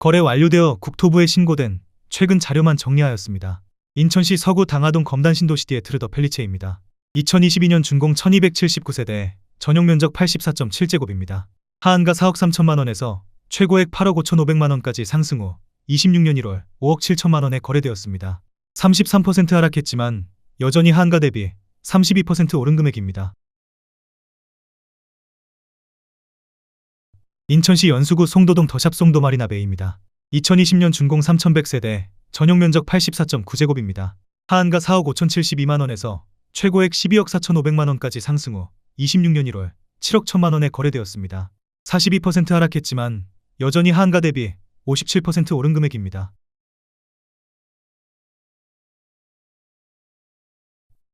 거래 완료되어 국토부에 신고된 최근 자료만 정리하였습니다. 인천시 서구 당하동 검단 신도시티의 트르더 펠리체입니다. 2022년 준공 1279세대, 전용면적 84.7제곱입니다. 하한가 4억 3천만원에서 최고액 8억 5천5백만원까지 상승 후 26년 1월 5억 7천만원에 거래되었습니다. 33% 하락했지만 여전히 하한가 대비 32% 오른 금액입니다. 인천시 연수구 송도동 더샵 송도 마리나베이입니다. 2020년 준공 3100세대, 전용면적 84.9제곱입니다. 하한가 4억 5천72만원에서 최고액 12억 4천5백만원까지 상승 후 26년 1월 7억 1천만원에 거래되었습니다. 42% 하락했지만 여전히 하한가 대비 57% 오른 금액입니다.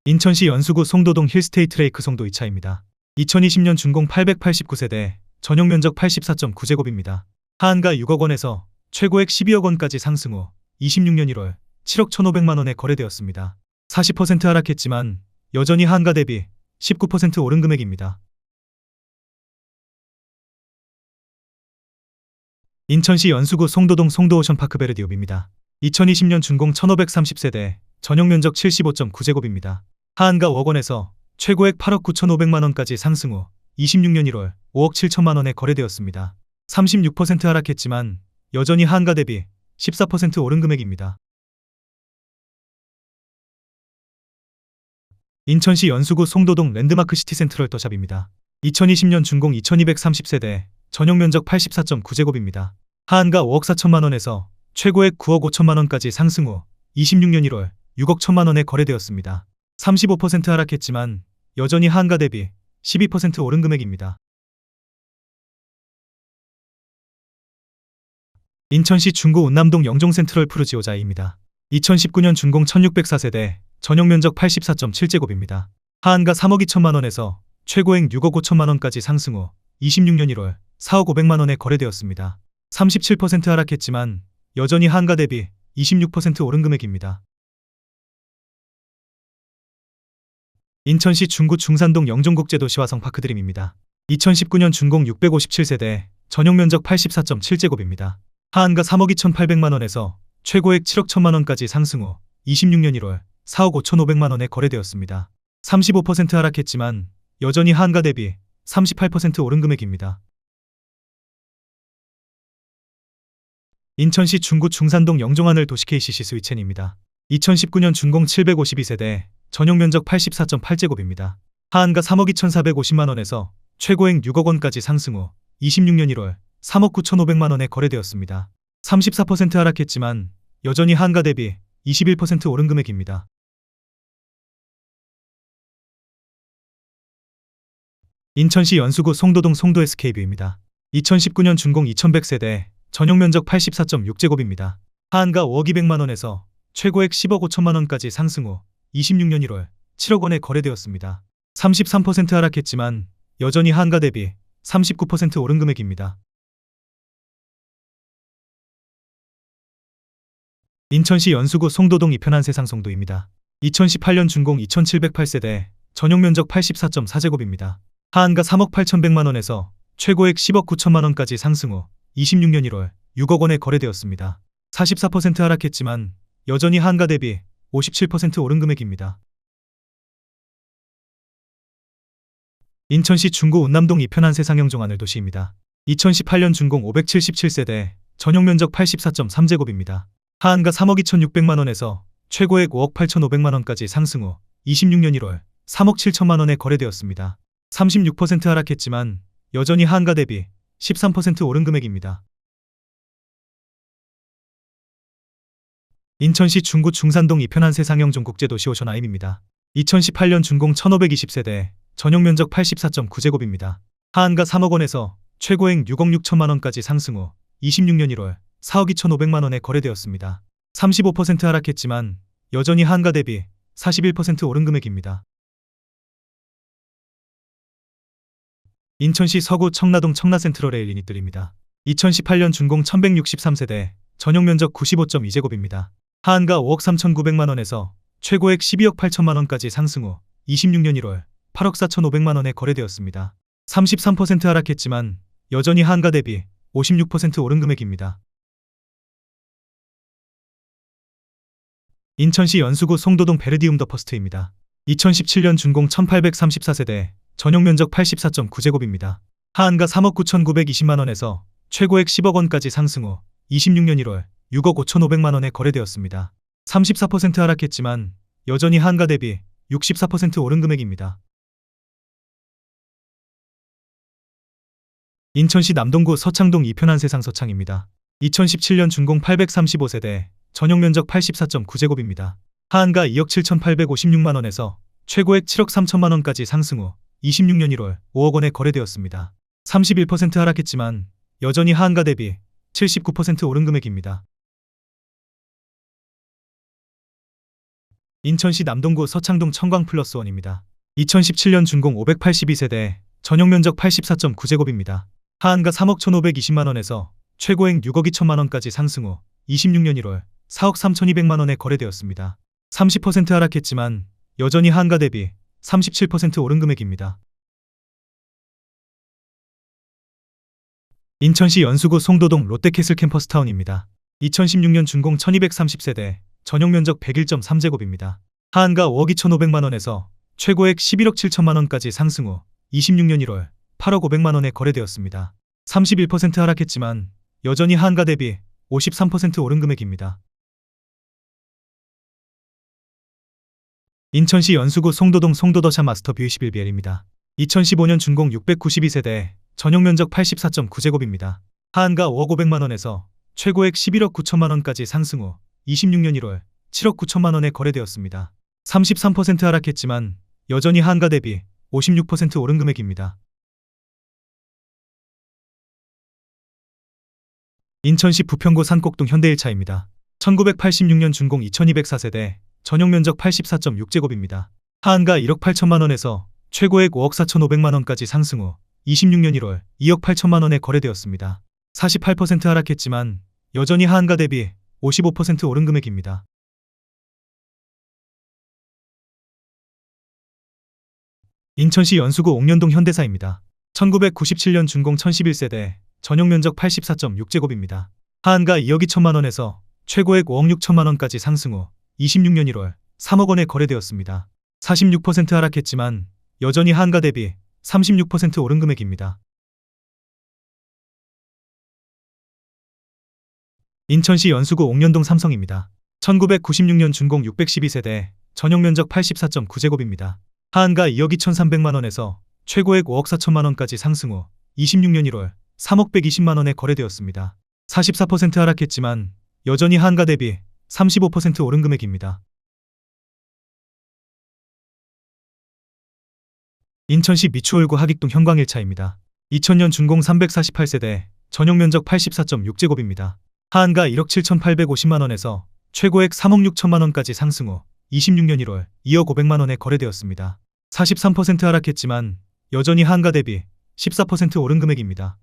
인천시 연수구 송도동 힐스테이트 레이크 송도 2차입니다. 2020년 준공 889세대, 전용면적 84.9제곱입니다. 하한가 6억원에서 최고액 12억원까지 상승 후 26년 1월 7억 1,500만원에 거래되었습니다. 40% 하락했지만 여전히 하한가 대비 19% 오른 금액입니다. 인천시 연수구 송도동 송도오션파크 베르디옵입니다. 2020년 준공 1530세대, 전용면적 75.9제곱입니다. 하한가 5억원에서 최고액 8억 9천5백만원까지 상승 후 26년 1월 5억 7천만원에 거래되었습니다. 36% 하락했지만 여전히 하한가 대비 14% 오른 금액입니다. 인천시 연수구 송도동 랜드마크 시티 센트럴 더샵입니다. 2020년 준공 2230세대, 전용면적 84.9제곱입니다. 하한가 5억 4천만원에서 최고액 9억 5천만원까지 상승 후 26년 1월 6억 1천만원에 거래되었습니다. 35% 하락했지만 여전히 하한가 대비 12% 오른 금액입니다. 인천시 중구 운남동 영종 센트럴 푸르지오자이입니다. 2019년 준공 1604세대, 전용면적 84.7제곱입니다. 하한가 3억 2천만원에서 최고액 6억 5천만원까지 상승 후 26년 1월 4억 5백만원에 거래되었습니다. 37% 하락했지만 여전히 하한가 대비 26% 오른 금액입니다. 인천시 중구 중산동 영종국제도시 화성파크드림입니다. 2019년 준공 657세대, 전용면적 84.7제곱입니다. 하한가 3억 2,800만원에서 최고액 7억 1천만원까지 상승 후 26년 1월 4억 5천5백만원에 거래되었습니다. 35% 하락했지만 여전히 하한가 대비 38% 오른 금액입니다. 인천시 중구 중산동 영종하늘 도시 KCC 스위첸입니다. 2019년 준공 752세대, 전용면적 84.8제곱입니다. 하한가 3억 2,450만원에서 최고액 6억원까지 상승 후 26년 1월 3억 9천5백만원에 거래되었습니다. 34% 하락했지만 여전히 하한가 대비 21% 오른 금액입니다. 인천시 연수구 송도동 송도 SK뷰입니다. 2019년 준공 2100세대, 전용면적 84.6제곱입니다. 하한가 5억 2백만원에서 최고액 10억 5천만원까지 상승 후 26년 1월 7억원에 거래되었습니다. 33% 하락했지만 여전히 하한가 대비 39% 오른 금액입니다. 인천시 연수구 송도동 이편한 세상송도입니다. 2018년 준공 2708세대, 전용면적 84.4제곱입니다. 하한가 3억 8천백만원에서 최고액 10억 9천만원까지 상승 후 26년 1월 6억원에 거래되었습니다. 44% 하락했지만 여전히 하한가 대비 57% 오른 금액입니다. 인천시 중구 운남동 이편한 세상영종하늘 도시입니다. 2018년 준공 577세대, 전용면적 84.3제곱입니다. 하한가 3억 2,600만원에서 최고액 5억 8천5백만원까지 상승 후 26년 1월 3억 7천만원에 거래되었습니다. 36% 하락했지만 여전히 하한가 대비 13% 오른 금액입니다. 인천시 중구 중산동 이편한 세상영종 국제도시 오션아임입니다. 2018년 준공 1520세대, 전용면적 84.9제곱입니다. 하한가 3억원에서 최고액 6억 6천만원까지 상승 후 26년 1월 4억 2천5백만원에 거래되었습니다. 35% 하락했지만 여전히 하한가 대비 41% 오른 금액입니다. 인천시 서구 청라동 청라센트럴의 유닛들입니다. 2018년 준공 1163세대, 전용면적 95.2제곱입니다. 하한가 5억 3,900만원에서 최고액 12억 8천만원까지 상승 후 26년 1월 8억 4천5백만원에 거래되었습니다. 33% 하락했지만 여전히 하한가 대비 56% 오른 금액입니다. 인천시 연수구 송도동 베르디움 더 퍼스트입니다. 2017년 준공 1834세대, 전용 면적 84.9제곱입니다. 하한가 3억 9,920만원에서 최고액 10억 원까지 상승 후 26년 1월 6억 5,500만원에 거래되었습니다. 34% 하락했지만 여전히 하한가 대비 64% 오른 금액입니다. 인천시 남동구 서창동 2편 한세상 서창입니다. 2017년 준공 835세대, 전용 면적 84.9제곱입니다. 하한가 2억 7,856만원에서 최고액 7억 3천만원까지 상승 후 26년 1월 5억 원에 거래되었습니다. 31% 하락했지만 여전히 하한가 대비 79% 오른 금액입니다. 인천시 남동구 서창동 청광플러스원입니다. 2017년 준공 582세대, 전용 면적 84.9제곱입니다. 하한가 3억 1,520만원에서 최고액 6억 2천만원까지 상승 후 26년 1월 4억 3,200만원에 거래되었습니다. 30% 하락했지만 여전히 하한가 대비 37% 오른 금액입니다. 인천시 연수구 송도동 롯데캐슬 캠퍼스타운입니다. 2016년 준공 1230세대, 전용 면적 101.3제곱입니다. 하한가 5억 2,500만원에서 최고액 11억 7천만원까지 상승 후 26년 1월 8억 500만원에 거래되었습니다. 31% 하락했지만 여전히 하한가 대비 53% 오른 금액입니다. 인천시 연수구 송도동 송도더샵 마스터뷰 21BL입니다. 2015년 준공 692세대, 전용 면적 84.9제곱입니다. 하한가 5억 500만원에서 최고액 11억 9천만원까지 상승 후 26년 1월 7억 9천만원에 거래되었습니다. 33% 하락했지만 여전히 하한가 대비 56% 오른 금액입니다. 인천시 부평구 산곡동 현대일차입니다. 1986년 준공 2204세대, 전용 면적 84.6제곱입니다. 하한가 1억 8천만원에서 최고액 5억 4,500만원까지 상승 후 26년 1월 2억 8천만원에 거래되었습니다. 48% 하락했지만 여전히 하한가 대비 55% 오른 금액입니다. 인천시 연수구 옥년동 현대사입니다. 1997년 준공 1011세대, 전용 면적 84.6제곱입니다. 하한가 2억 2천만원에서 최고액 5억 6천만원까지 상승 후 26년 1월 3억 원에 거래되었습니다. 46% 하락했지만 여전히 하한가 대비 36% 오른 금액입니다. 인천시 연수구 옥년동 삼성입니다. 1996년 준공 612세대, 전용 면적 84.9제곱입니다. 하한가 2억 2,300만원에서 최고액 5억 4천만원까지 상승 후 26년 1월 3억 120만원에 거래되었습니다. 44% 하락했지만 여전히 하한가 대비 35% 오른 금액입니다. 인천시 미추홀구 하객동 현광일차입니다. 2000년 준공 348세대, 전용 면적 84.6제곱입니다. 하한가 1억 7,850만원에서 최고액 3억 6천만원까지 상승 후 26년 1월 2억 500만원에 거래되었습니다. 43% 하락했지만 여전히 하한가 대비 14% 오른 금액입니다.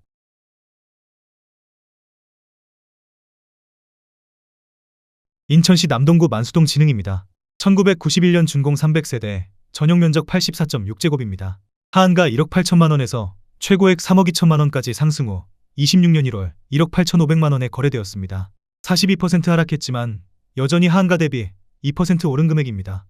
인천시 남동구 만수동 진흥입니다. 1991년 준공 300세대, 전용 면적 84.6제곱입니다. 하한가 1억 8천만원에서 최고액 3억 2천만원까지 상승 후 26년 1월 1억 8,500만원에 거래되었습니다. 42% 하락했지만 여전히 하한가 대비 2% 오른 금액입니다.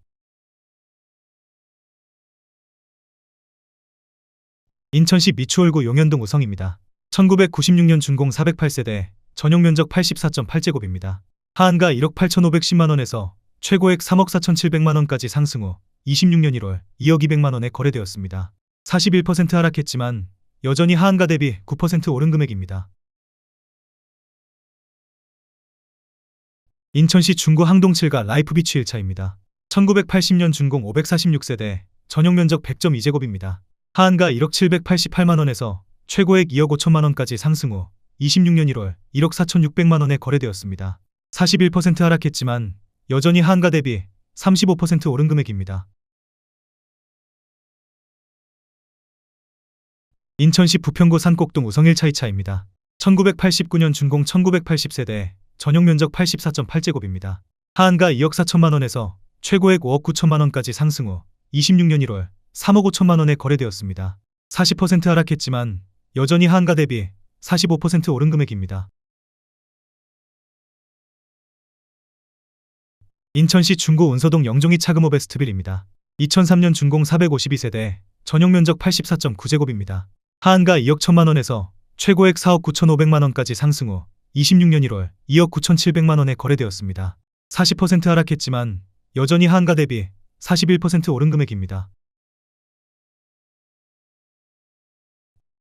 인천시 미추홀구 용현동 우성입니다. 1996년 준공 408세대, 전용 면적 84.8제곱입니다. 하한가 1억 8,510만원에서 최고액 3억 4,700만원까지 상승 후 26년 1월 2억 200만원에 거래되었습니다. 41% 하락했지만 여전히 하한가 대비 9% 오른 금액입니다. 인천시 중구 항동 7가 라이프비치 1차입니다. 1980년 준공 546세대, 전용 면적 100.2제곱입니다. 하한가 1억 788만원에서 최고액 2억 5천만원까지 상승 후 26년 1월 1억 4,600만원에 거래되었습니다. 41% 하락했지만 여전히 하한가 대비 35% 오른 금액입니다. 인천시 부평구 산곡동 우성 1차 2차입니다. 1989년 준공 1980세대, 전용 면적 84.8제곱입니다. 하한가 2억 4천만원에서 최고액 5억 9천만원까지 상승 후 26년 1월 3억 5천만원에 거래되었습니다. 40% 하락했지만 여전히 하한가 대비 45% 오른 금액입니다. 인천시 중구 운서동 영종이 차금 오베스트빌입니다. 2003년 준공 452세대, 전용 면적 84.9제곱입니다. 하한가 2억 1천만원에서 최고액 4억 9천5백만원까지 상승 후 26년 1월 2억 9천7백만원에 거래되었습니다. 40% 하락했지만 여전히 하한가 대비 41% 오른 금액입니다.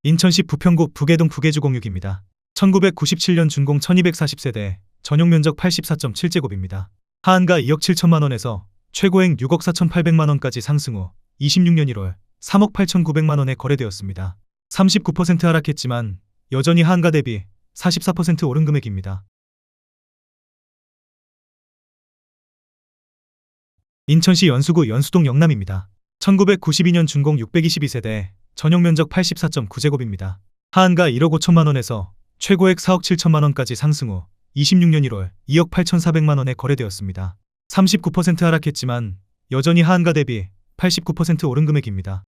인천시 부평구 부계동 부계주 공육입니다. 1997년 준공 1240세대, 전용 면적 84.7제곱입니다. 하한가 2억 7천만원에서 최고액 6억 4천8백만원까지 상승 후 26년 1월 3억 8천9백만원에 거래되었습니다. 39% 하락했지만 여전히 하한가 대비 44% 오른 금액입니다. 인천시 연수구 연수동 영남입니다. 1992년 준공 622세대, 전용 면적 84.9제곱입니다. 하한가 1억 5천만원에서 최고액 4억 7천만원까지 상승 후 26년 1월 2억 8천4백만원에 거래되었습니다. 39% 하락했지만 여전히 하한가 대비 89% 오른 금액입니다.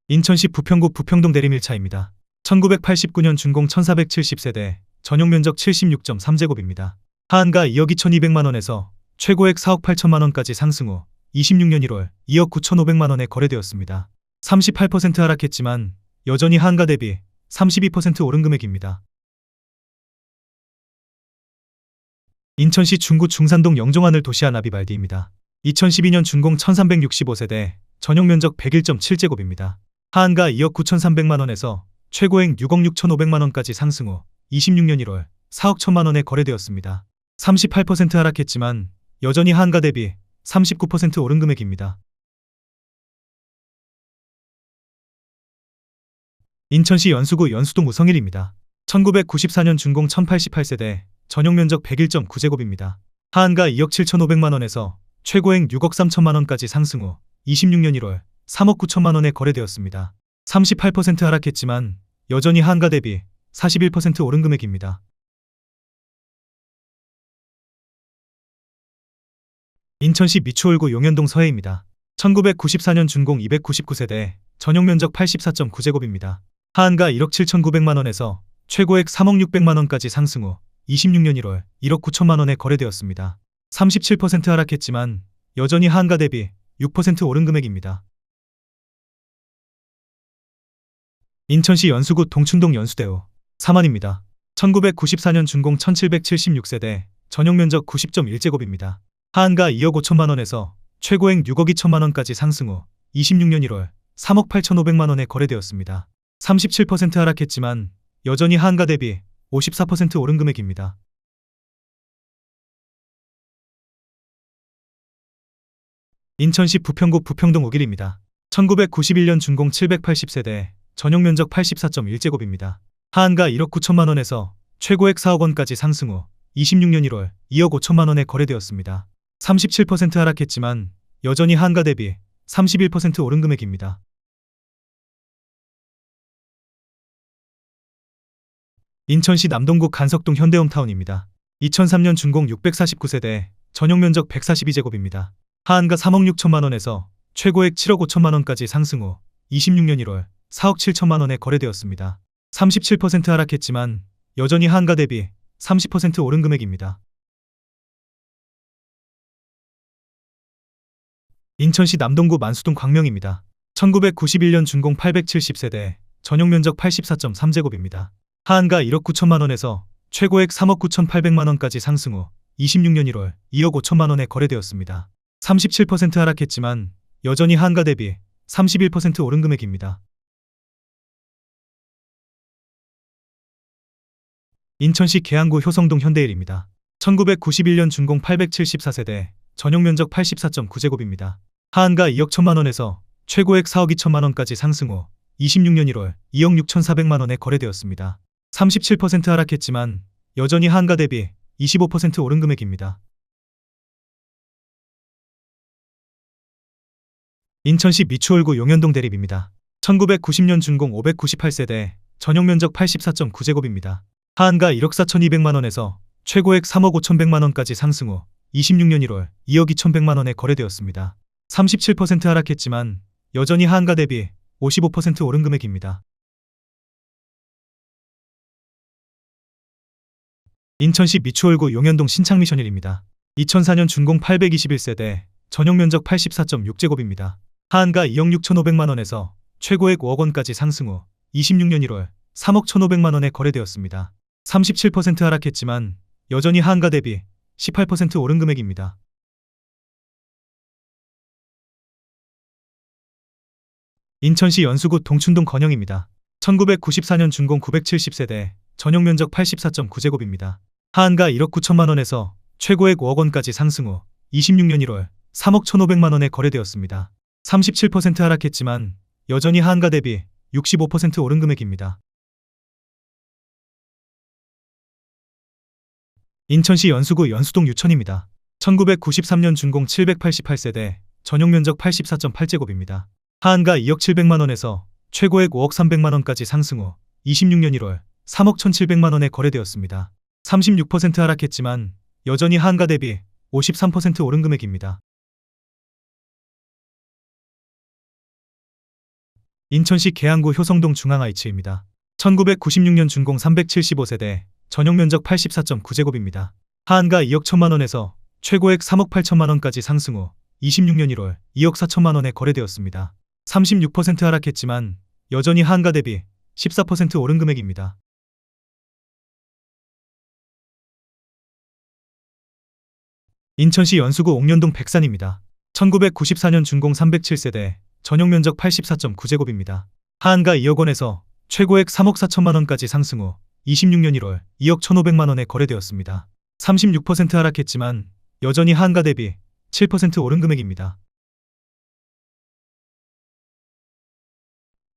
인천시 부평구 부평동 대림일차입니다. 1989년 준공 1470세대, 전용 면적 76.3제곱입니다. 하한가 2억 2200만원에서 최고액 4억 8천만원까지 상승 후 26년 1월 2억 9천5백만원에 거래되었습니다. 38% 하락했지만 여전히 하한가 대비 32% 오른 금액입니다. 인천시 중구 중산동 영종하늘 도시아 나비발디입니다. 2012년 준공 1365세대, 전용 면적 101.7제곱입니다. 하한가 2억 9천3백만원에서 최고액 6억 6천5백만원까지 상승 후 26년 1월 4억 1천만원에 거래되었습니다. 38% 하락했지만 여전히 하한가 대비 39% 오른 금액입니다. 인천시 연수구 연수동 우성일입니다. 1994년 준공 1088세대, 전용 면적 101.9제곱입니다. 하한가 2억 7천5백만원에서 최고액 6억 3천만원까지 상승 후 26년 1월 3억 9천만원에 거래되었습니다. 38% 하락했지만 여전히 하한가 대비 41% 오른 금액입니다. 인천시 미추홀구 용현동 서해입니다. 1994년 준공 299세대, 전용 면적 84.9제곱입니다. 하한가 1억 7천9백만원에서 최고액 3억 6백만원까지 상승 후 26년 1월 1억 9천만원에 거래되었습니다. 37% 하락했지만 여전히 하한가 대비 6% 오른 금액입니다. 인천시 연수구 동춘동 연수대우 사만입니다. 1994년 준공 1776세대, 전용 면적 90.1제곱입니다. 하한가 2억 5천만원에서 최고액 6억 2천만원까지 상승 후 26년 1월 3억 8천5백만원에 거래되었습니다. 37% 하락했지만 여전히 하한가 대비 54% 오른 금액입니다. 인천시 부평구 부평동 우길입니다. 1991년 준공 780세대, 전용 면적 84.1제곱입니다. 하한가 1억 9천만원에서 최고액 4억 원까지 상승 후 26년 1월 2억 5천만원에 거래되었습니다. 37% 하락했지만 여전히 하한가 대비 31% 오른 금액입니다. 인천시 남동구 간석동 현대홈타운입니다. 2003년 준공 649세대, 전용 면적 142제곱입니다. 하한가 3억 6천만원에서 최고액 7억 5천만원까지 상승 후 26년 1월 4억 7천만원에 거래되었습니다. 37% 하락했지만 여전히 하한가 대비 30% 오른 금액입니다. 인천시 남동구 만수동 광명입니다. 1991년 준공 870세대, 전용 면적 84.3제곱입니다. 하한가 1억 9천만원에서 최고액 3억 9천8백만원까지 상승 후 26년 1월 2억 5천만원에 거래되었습니다. 37% 하락했지만 여전히 하한가 대비 31% 오른 금액입니다. 인천시 계양구 효성동 현대일입니다. 1991년 준공 874세대, 전용 면적 84.9제곱입니다. 하한가 2억 1천만원에서 최고액 4억 2천만원까지 상승 후 26년 1월 2억 6천4백만원에 거래되었습니다. 37% 하락했지만 여전히 하한가 대비 25% 오른 금액입니다. 인천시 미추홀구 용현동 대립입니다. 1990년 준공 598세대, 전용 면적 84.9제곱입니다. 하한가 1억 4천2백만원에서 최고액 3억 5천백만원까지 상승 후 26년 1월 2억 2천백만원에 거래되었습니다. 37% 하락했지만 여전히 하한가 대비 55% 오른 금액입니다. 인천시 미추홀구 용현동 신창미션일입니다. 2004년 준공 821세대, 전용 면적 84.6제곱입니다. 하한가 2억 6,500만원에서 최고액 5억원까지 상승 후 26년 1월 3억 1,500만원에 거래되었습니다. 37% 하락했지만 여전히 하한가 대비 18% 오른 금액입니다. 인천시 연수구 동춘동 건영입니다. 1994년 준공 970세대, 전용 면적 84.9제곱입니다. 하한가 1억 9천만원에서 최고액 5억원까지 상승 후 26년 1월 3억 1,500만원에 거래되었습니다. 37% 하락했지만 여전히 하한가 대비 65% 오른 금액입니다. 인천시 연수구 연수동 유천입니다. 1993년 준공 788세대, 전용 면적 84.8제곱입니다. 하한가 2억 700만원에서 최고액 5억 300만원까지 상승 후 26년 1월 3억 1,700만원에 거래되었습니다. 36% 하락했지만 여전히 하한가 대비 53% 오른 금액입니다. 인천시 계양구 효성동 중앙하이츠입니다. 1996년 준공 375세대, 전용 면적 84.9제곱입니다. 하한가 2억 1천만원에서 최고액 3억 8천만원까지 상승 후 26년 1월 2억 4천만원에 거래되었습니다. 36% 하락했지만 여전히 하한가 대비 14% 오른 금액입니다. 인천시 연수구 옥년동 백산입니다. 1994년 준공 307세대, 전용 면적 84.9제곱입니다. 하한가 2억원에서 최고액 3억 4천만원까지 상승 후 26년 1월 2억 1,500만원에 거래되었습니다. 36% 하락했지만 여전히 하한가 대비 7% 오른 금액입니다.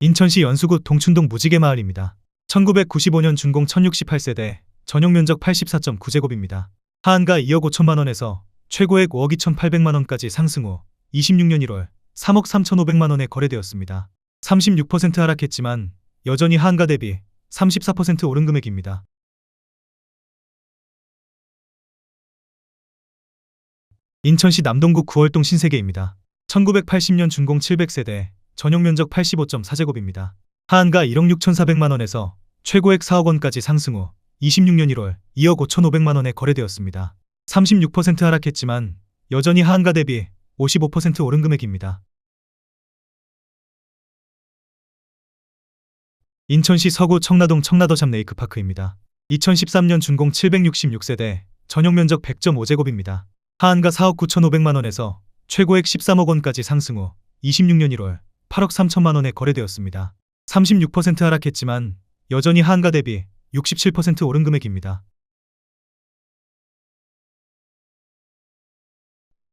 인천시 연수구 동춘동 무지개마을입니다. 1995년 준공 1068세대, 전용 면적 84.9제곱입니다. 하한가 2억 5천만원에서 최고액 5억 2,800만원까지 상승 후 26년 1월 3억 3,500만원에 거래되었습니다. 36% 하락했지만 여전히 하한가 대비 34% 오른 금액입니다. 인천시 남동구 구월동 신세계입니다. 1980년 준공 700세대, 전용 면적 85.4제곱입니다. 하한가 1억 6,400만원에서 최고액 4억원까지 상승 후 26년 1월 2억 5,500만원에 거래되었습니다. 36% 하락했지만 여전히 하한가 대비 55% 오른 금액입니다. 인천시 서구 청라동 청라더샵 레이크파크입니다. 2013년 준공 766세대, 전용 면적 100.5제곱입니다. 하한가 4억 9,500만원에서 최고액 13억원까지 상승 후 26년 1월 8억 3천만원에 거래되었습니다. 36% 하락했지만 여전히 하한가 대비 67% 오른 금액입니다.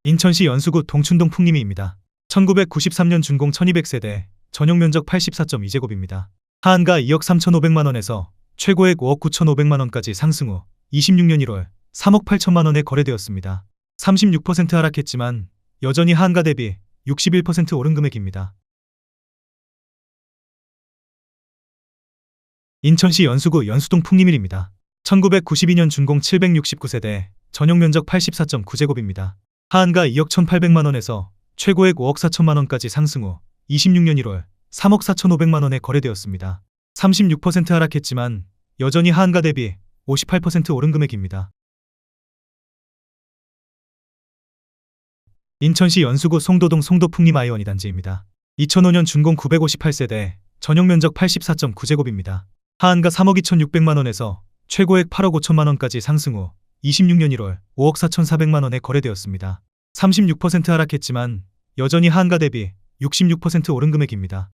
인천시 연수구 동춘동 풍림이입니다. 1993년 준공 1200세대, 전용 면적 84.2제곱입니다. 하한가 2억 3,500만원에서 최고액 5억 9,500만원까지 상승 후 26년 1월 3억 8천만원에 거래되었습니다. 36% 하락했지만 여전히 하한가 대비 61% 오른 금액입니다. 인천시 연수구 연수동 풍림일입니다. 1992년 준공 769세대, 전용 면적 84.9제곱입니다. 하한가 2억 1,800만원에서 최고액 5억 4천만원까지 상승 후 26년 1월 3억 4,500만원에 거래되었습니다. 36% 하락했지만 여전히 하한가 대비 58% 오른 금액입니다. 인천시 연수구 송도동 송도풍림 아이원이 단지입니다. 2005년 준공 958세대, 전용 면적 84.9제곱입니다. 하한가 3억 2,600만원에서 최고액 8억 5천만원까지 상승 후 26년 1월 5억 4,400만원에 거래되었습니다. 36% 하락했지만 여전히 하한가 대비 66% 오른 금액입니다.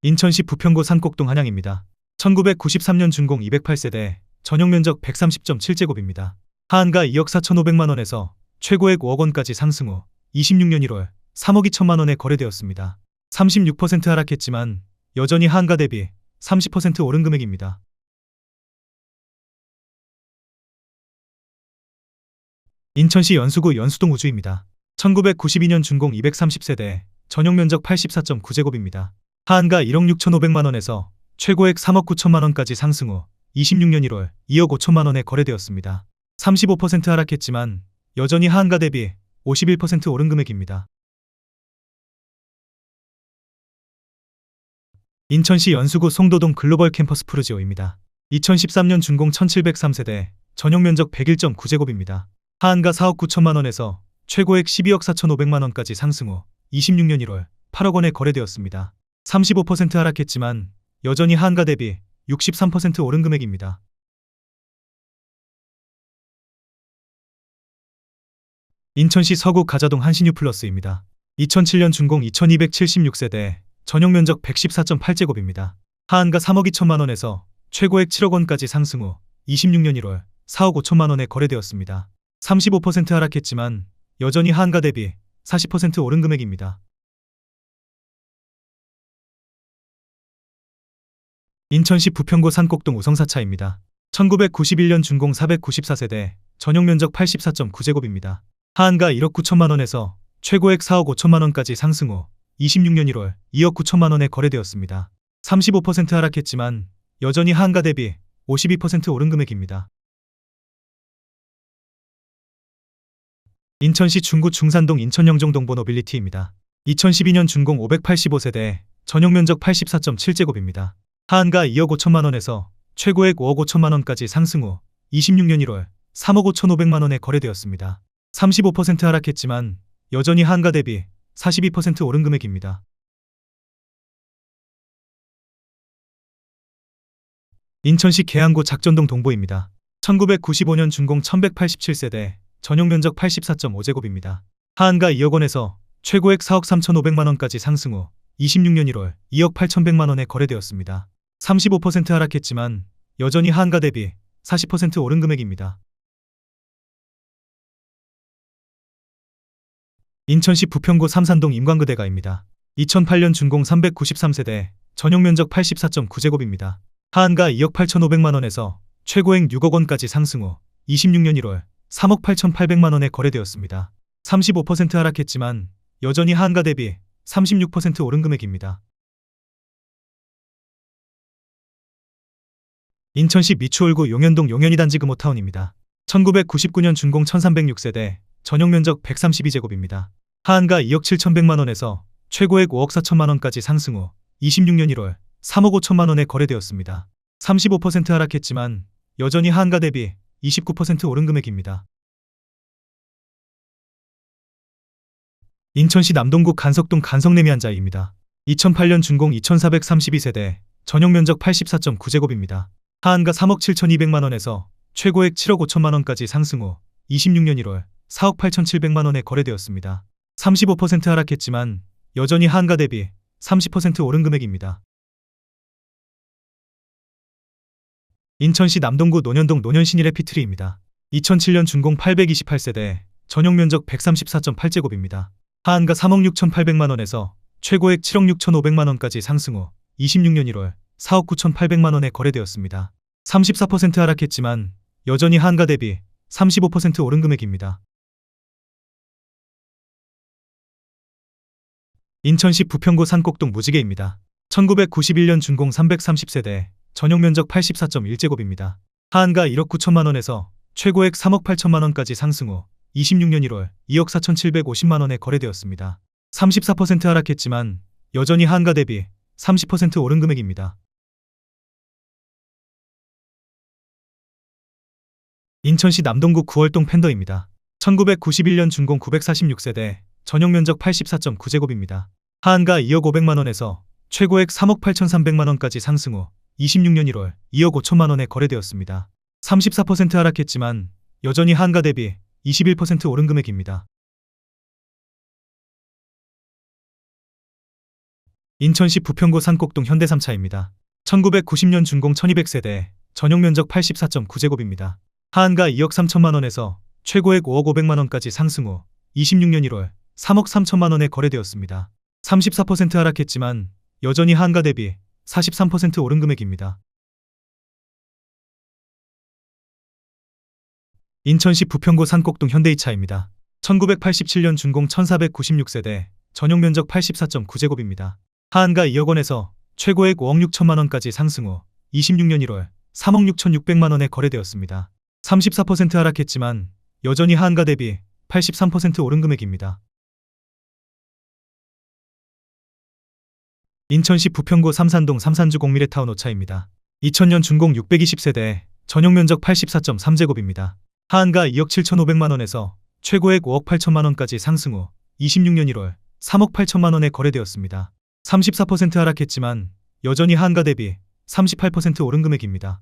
인천시 부평구 산곡동 한양입니다. 1993년 준공 208세대, 전용 면적 130.7제곱입니다. 하한가 2억 4,500만원에서 최고액 5억원까지 상승 후 26년 1월 3억 2천만원에 거래되었습니다. 36% 하락했지만 여전히 하한가 대비 30% 오른 금액입니다. 인천시 연수구 연수동 우주입니다. 1992년 준공 230세대, 전용 면적 84.9제곱입니다. 하한가 1억 6,500만원에서 최고액 3억 9천만원까지 상승 후 26년 1월 2억 5천만원에 거래되었습니다. 35% 하락했지만 여전히 하한가 대비 51% 오른 금액입니다. 인천시 연수구 송도동 글로벌 캠퍼스 푸르지오입니다. 2013년 준공 1703세대, 전용면적 101.9제곱입니다. 하한가 4억 9천만 원에서 최고액 12억 4,500만 원까지 상승 후 26년 1월 8억 원에 거래되었습니다. 35% 하락했지만 여전히 하한가 대비 63% 오른 금액입니다. 인천시 서구 가자동 한신유 플러스입니다. 2007년 준공 2276세대, 전용면적 114.8제곱입니다. 하한가 3억 2천만 원에서 최고액 7억 원까지 상승 후 26년 1월 4억 5천만 원에 거래되었습니다. 35% 하락했지만 여전히 하한가 대비 40% 오른 금액입니다. 인천시 부평구 산곡동 우성사차입니다. 1991년 준공 494세대, 전용면적 84.9제곱입니다. 하한가 1억 9천만 원에서 최고액 4억 5천만 원까지 상승 후 26년 1월 2억 9천만 원에 거래되었습니다. 35% 하락했지만 여전히 하한가 대비 52% 오른 금액입니다. 인천시 중구 중산동 인천영종동 노빌리티입니다. 2012년 준공 585세대, 전용면적 84.7제곱입니다. 하한가 2억 5천만 원에서 최고액 5억 5천만 원까지 상승 후 26년 1월 3억 5,500만 원에 거래되었습니다. 35% 하락했지만 여전히 하한가 대비 42% 오른 금액입니다. 인천시 계양구 작전동 동보입니다. 1995년 준공 1187세대, 전용면적 84.5제곱입니다. 하한가 2억 원에서 최고액 4억 3,500만 원까지 상승 후 26년 1월 2억 8,100만 원에 거래되었습니다. 35% 하락했지만 여전히 하한가 대비 40% 오른 금액입니다. 인천시 부평구 삼산동 임광그대가입니다. 2008년 준공 393세대, 전용면적 84.9제곱입니다. 하한가 2억 8,500만 원에서 최고액 6억 원까지 상승 후 26년 1월 3억 8,800만 원에 거래되었습니다. 35% 하락했지만 여전히 하한가 대비 36% 오른 금액입니다. 인천시 미추홀구 용현동 용현이단지 금호타운입니다. 1999년 준공 1306세대, 전용면적 132제곱입니다. 하한가 2억 7,100만 원에서 최고액 5억 4천만 원까지 상승 후 26년 1월 3억 5천만 원에 거래되었습니다. 35% 하락했지만 여전히 하한가 대비 29% 오른 금액입니다. 인천시 남동구 간석동 간석내미한자입니다. 2008년 준공 2432세대, 전용면적 84.9제곱입니다. 하한가 3억 7,200만 원에서 최고액 7억 5천만 원까지 상승 후 26년 1월 4억 8,700만 원에 거래되었습니다. 35% 하락했지만 여전히 하한가 대비 30% 오른 금액입니다. 인천시 남동구 논현동 논현신일 해피트리입니다. 2007년 준공 828세대, 전용면적 134.8제곱입니다. 하한가 3억 6,800만 원에서 최고액 7억 6,500만 원까지 상승 후 26년 1월 4억 9,800만 원에 거래되었습니다. 34% 하락했지만 여전히 하한가 대비 35% 오른 금액입니다. 인천시 부평구 산곡동 무지개입니다. 1991년 준공 330세대, 전용면적 84.1제곱입니다. 하한가 1억 9천만 원에서 최고액 3억 8천만 원까지 상승 후 26년 1월 2억 4,750만 원에 거래되었습니다. 34% 하락했지만 여전히 하한가 대비 30% 오른 금액입니다. 인천시 남동구 구월동 팬더입니다. 1991년 준공 946세대, 전용면적 84.9제곱입니다. 하한가 2억 500만 원에서 최고액 3억 8,300만 원까지 상승 후 26년 1월 2억 5천만 원에 거래되었습니다. 34% 하락했지만 여전히 하한가 대비 21% 오른 금액입니다. 인천시 부평구 산곡동 현대삼차입니다. 1990년 준공 1200세대, 전용면적 84.9제곱입니다. 하한가 2억 3천만 원에서 최고액 5억 500만 원까지 상승 후 26년 1월 3억 3천만 원에 거래되었습니다. 34% 하락했지만 여전히 하한가 대비 43% 오른 금액입니다. 인천시 부평구 산곡동 현대이차입니다. 1987년 준공 1496세대, 전용면적 84.9제곱입니다. 하한가 2억 원에서 최고액 5억 6천만 원까지 상승 후 26년 1월 3억 6,600만 원에 거래되었습니다. 34% 하락했지만 여전히 하한가 대비 83% 오른 금액입니다. 인천시 부평구 삼산동 삼산주 공미래타운 5차입니다. 2000년 준공 620세대, 전용 면적 84.3제곱입니다. 하한가 2억 7,500만 원에서 최고액 5억 8천만 원까지 상승 후 26년 1월 3억 8천만 원에 거래되었습니다. 34% 하락했지만 여전히 하한가 대비 38% 오른 금액입니다.